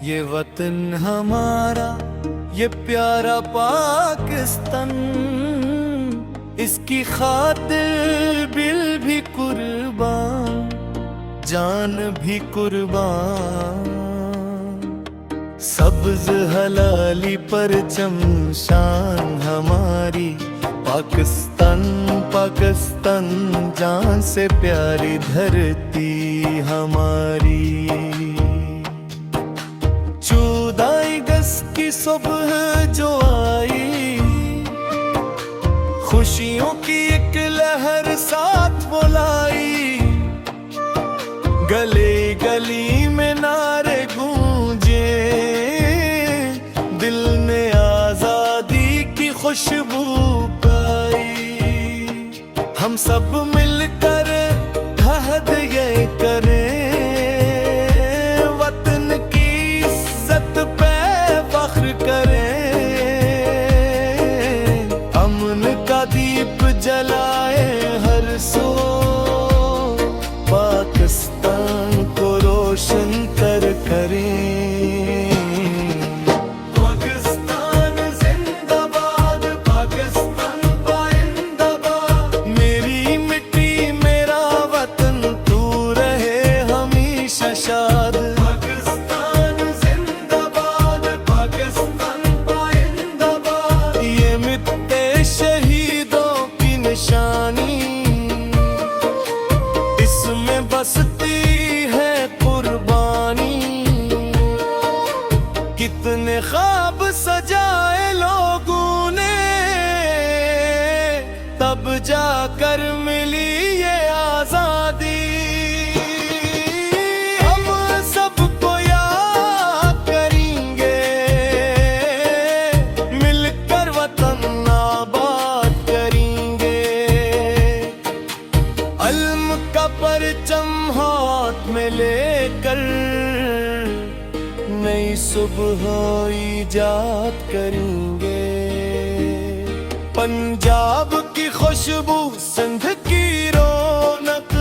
ये वतन हमारा, ये प्यारा पाकिस्तान, इसकी खातिर दिल भी कुर्बान, जान भी कुर्बान। सब्ज हलाली परचम शान हमारी, पाकिस्तान पाकिस्तान जान से प्यारी धरती हमारी। 14 अगस्त की सुबह जो आई, खुशियों की एक लहर साथ बुलाई। गली गली में नारे गूंजे, दिल ने आजादी की खुशबू पाई। हम सब मिलकर अहद ये करें, वतन की इज्जत पे फख्र करें। अमन का दीप जलाए हर सो, पाकिस्तान को रोशन कर करें। इसमें बसती है कुर्बानी, कितने ख्वाब सजाए लोगों ने, तब जाकर मिली ये आजादी। हम सबको याद करेंगे, मिलकर वतन आबाद करेंगे। अल्म का परचम हाथ में लेकर, नई सुबह इजाद करेंगे। पंजाब की खुशबू, सिंध की रौनक,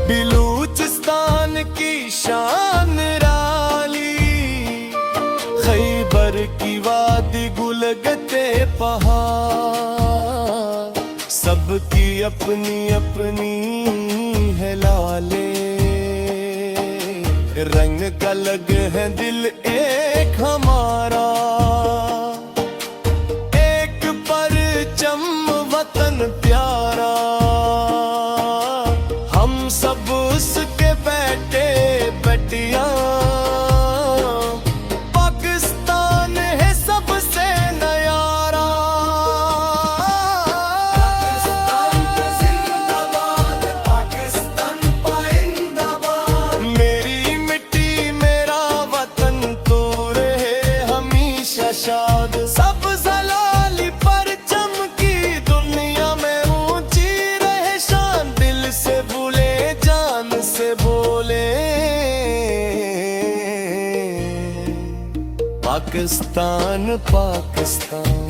बलूचिस्तान की शान राली। खैबर की वादी, गुलगते पहाड़, सबकी अपनी अपनी है लाले। रंग का अलग है दिल एक हमारा, एक परचम वतन प्यारा। हम सब उसके बेटे बेटियां, पाकिस्तान है सबसे न्यारा। सब जलाली परचम की दुनिया में ऊंची रहे शान, दिल से भूले जान से बोले। पाकिस्तान पाकिस्तान।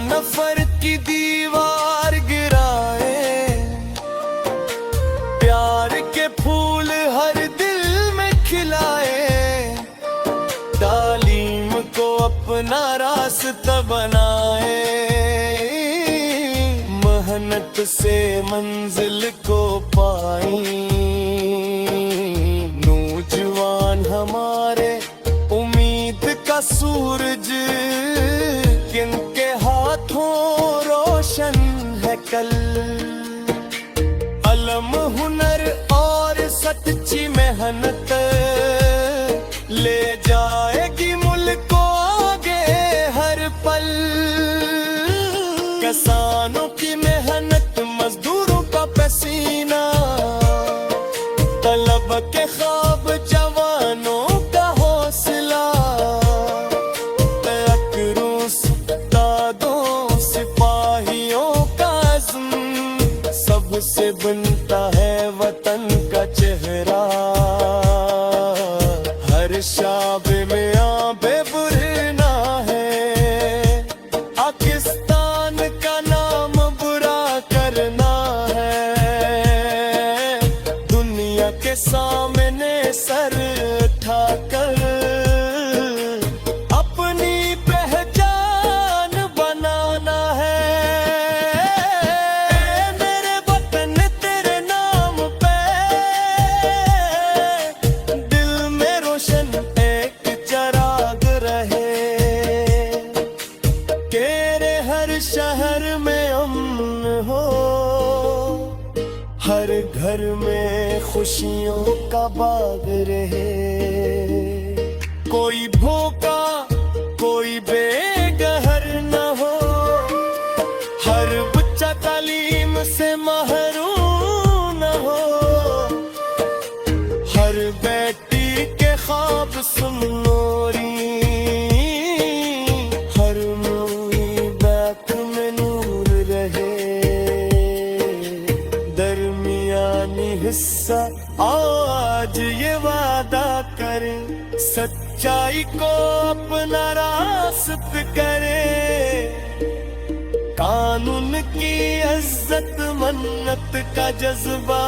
नफरत की दीवार गिराए, प्यार के फूल हर दिल में खिलाए। तालीम को अपना रास्ता बनाए, मेहनत से मंजिल को पाई। नौजवान हमारे उम्मीद का सूरज, किनके हाथों रोशन है कल। अलम हुनर और सच्ची मेहनत, ले जाएगी मुल्क को आगे हर पल। किसानों की मेहनत, मजदूरों का सीना, तलब के ख्वाब जवानों का हौसला, अकरूस तादों सिपाहियों का अज़्म, सबसे बनता है वतन का चेहरा। हर शाबे में आबे बुरना है, पाकिस्तान का नाम बुरा करना है। दुनिया के सामने सर उठाकर अपनी पहचान बनाना है। मेरे वतन तेरे नाम पे दिल में रोशन एक चिराग रहे, तेरे हर शहर में अमन हो, हर घर में खुशियों का बाग रहे। कोई भूखा कोई बेघर न हो, हर बच्चा तालीम से महरूम न हो, हर बेटी के ख्वाब सुन नूरी, हर मूवी बैक में नूर रहे। दरमियानी हिस्सा आज ये वादा करे, सच्चाई को अपना रास्त करे। कानून की इज्जत मन्नत का जज्बा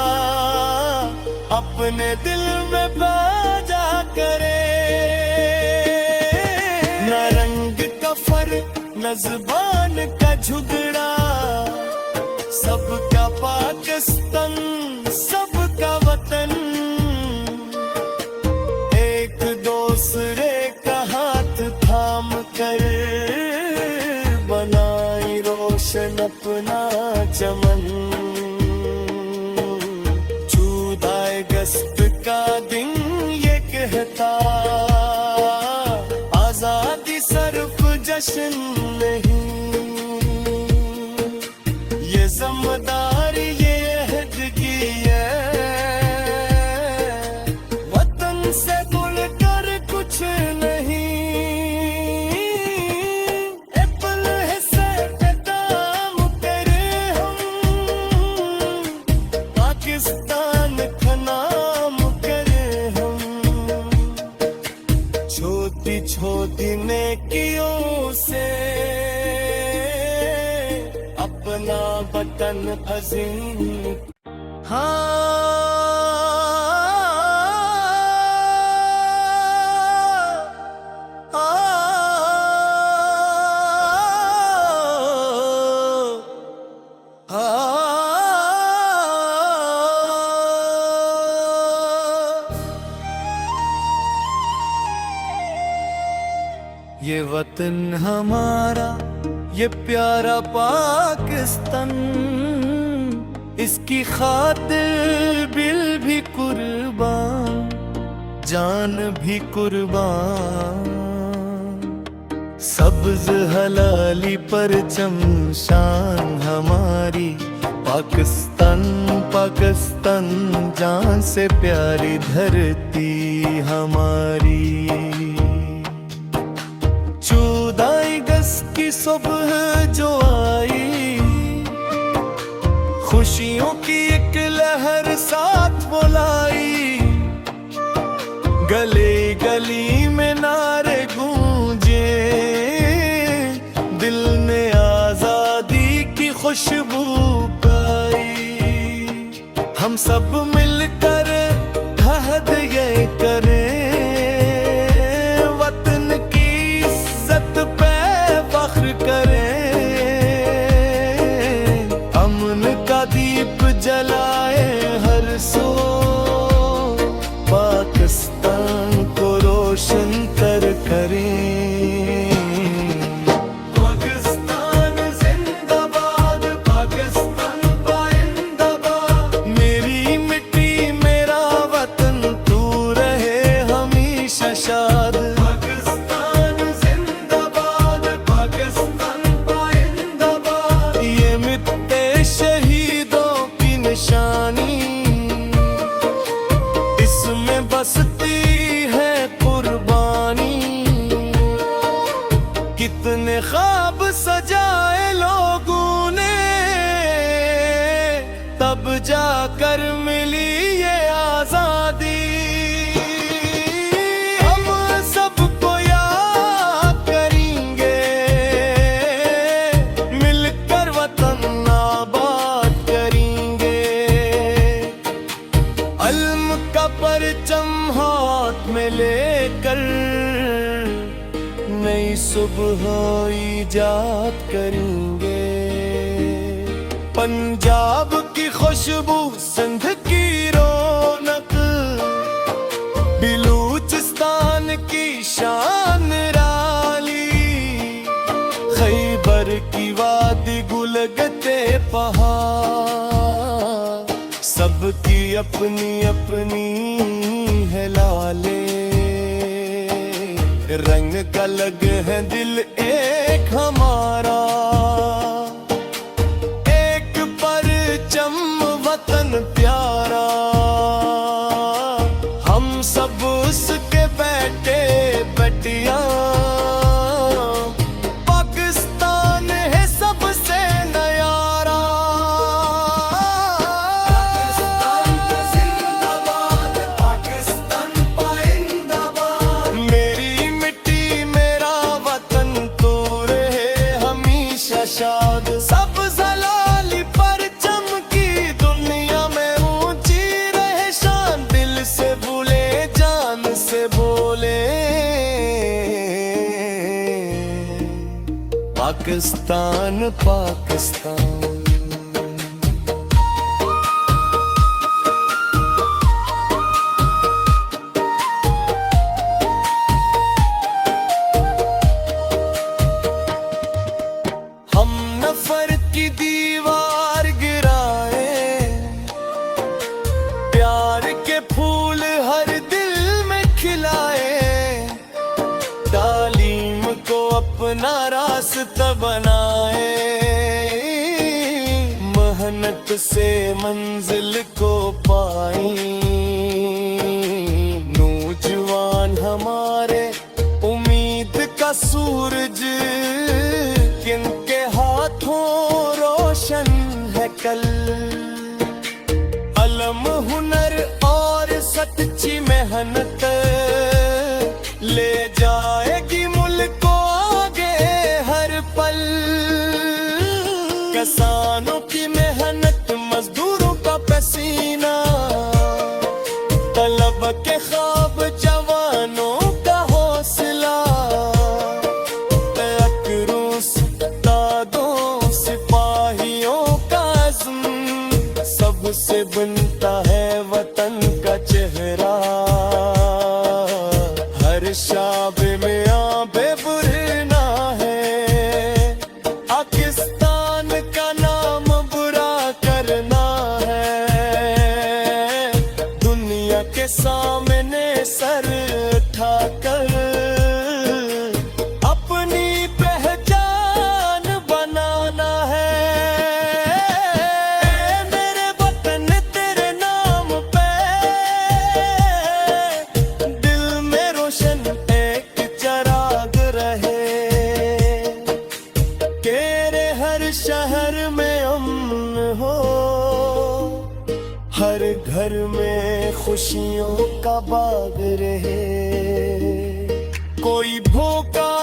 अपने दिल में बाजा करे। न रंग का फर्क न जुबान का झुगड़ा, सबका पाकिस्तान सबका वतन, एक दूसरे का हाथ थाम कर बनाई रोशन अपना चमन। 14 अगस्त का दिन ये कहता, आजादी सिर्फ जश्न नहीं, ये जिम्मेदारी ये अहद की है। वतन से भूलकर कुछ नहीं, एप्पल हिस्से पे काम करे हम, पाकिस्तान का नाम करे हम। छोटी छोटी नेकियों से अपना वतन अजीम। ये वतन हमारा ये प्यारा पाकिस्तान, इसकी खातिर दिल भी कुर्बान, जान भी कुर्बान। सब्ज हलाली परचम शान हमारी, पाकिस्तान पाकिस्तान जान से प्यारी धरती हमारी। 14 अगस्त की सुबह जो आई, खुशियों की एक लहर साथ बुलाई। गली गली में नारे गूंजे, दिल ने आजादी की खुशबू पाई। हम सब मिलकर अहद ये करें, वतन की इज्जत पे फख्र करें। अमन का दीप जलाए हर सो, पाकिस्तान को रोशन कर करें। पाकिस्तान जिंदाबाद, पाकिस्तान पाइंदाबाद। मेरी मिट्टी मेरा वतन, तू रहे हमेशा शाद। पाकिस्तान जिंदाबाद, पाकिस्तान पाइंदाबाद। ये मिट्टे शहीदों की निशान। तब जाकर मिली ये आजादी। हम सबको याद करेंगे, मिलकर वतन आबाद करेंगे। इल्म का परचम हाथ में लेकर नई सुबह ईजाद करेंगे। पंजाब की खुशबू, सिंध की रौनक, बलूचिस्तान की शान राली, खैबर की वादी गुलगते पहाड़, सबकी अपनी अपनी है लाले। रंग का अलग है दिल एक हमारा, एक परचम वतन प्यारा। हम सब उसके बेटे बेटियां, पाकिस्तान है सबसे न्यारा। पाकिस्तान जिंदाबाद, पाकिस्तान पाइंदाबाद। मेरी मिट्टी मेरा वतन, तो रहे हमेशा शाद। सब जलाली परचम की दुनिया में ऊंची रहे शान, दिल से भूले जान से बोले। पाकिस्तान पाकिस्तान। हम नफरत की दीवार गिराए, प्यार के फूल हर दिल में खिलाए। तालीम को अपना रास्ता बनाए, मेहनत से मंजिल को पाई। नौजवान हमारे उम्मीद का सूरज, किनके हाथों रोशन है कल। अलम हुनर और सच्ची मेहनत ले जाएगी मुल्क को आगे हर पल। किसानों की मेहनत, मजदूरों का पसीना, तलब के ख्वाब, जवानों का हौसला। सबसे बनता है वतन का चेहरा, हर शाबे में आबे बुरना है। पाकिस्तान का नाम बुरा करना है, दुनिया के सामने सर उठाकर अपनी पहचान बनाना है। शहर में अमन हो, हर घर में खुशियों का बाग रहे। कोई भूखा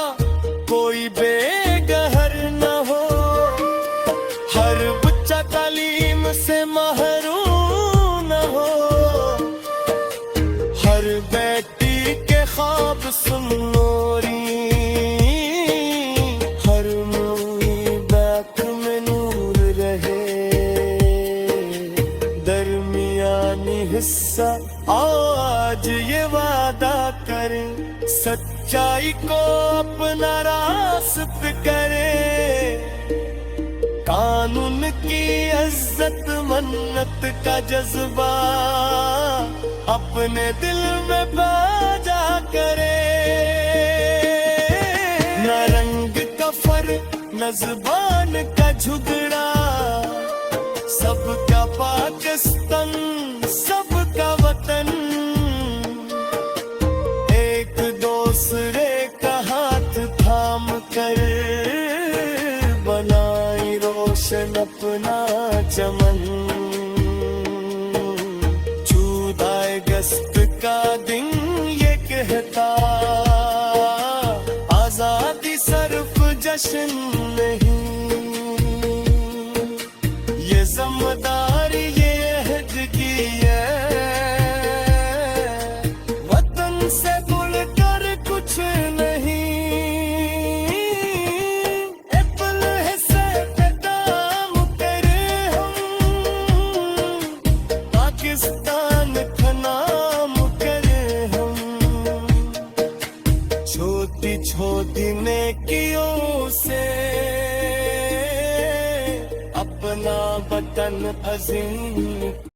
कोई बेघर न हो, हर बच्चा तालीम से महरूम न हो। हर बेटी के ख्वाब सुनोरी, हिस्सा आज ये वादा कर, सच्चाई को अपना रास्ता करे। कानून की इज्जत मन्नत का जज्बा अपने दिल में बाजा करे। न रंग का फर्क न जुबान का झुगड़ा, सबका पाकिस्तान सबका वतन। एक दूसरे का हाथ थाम कर बनाई रोशन अपना चमन। जश्न नहीं, ये ज़िम्मेदारी ये अहद की है, वतन से बढ़कर कुछ नहीं। एप्पल हिस्से पे काम करे हम, पाकिस्तान का नाम करे हम। छोटी छोटी नेकियों से अपना वतन अजीम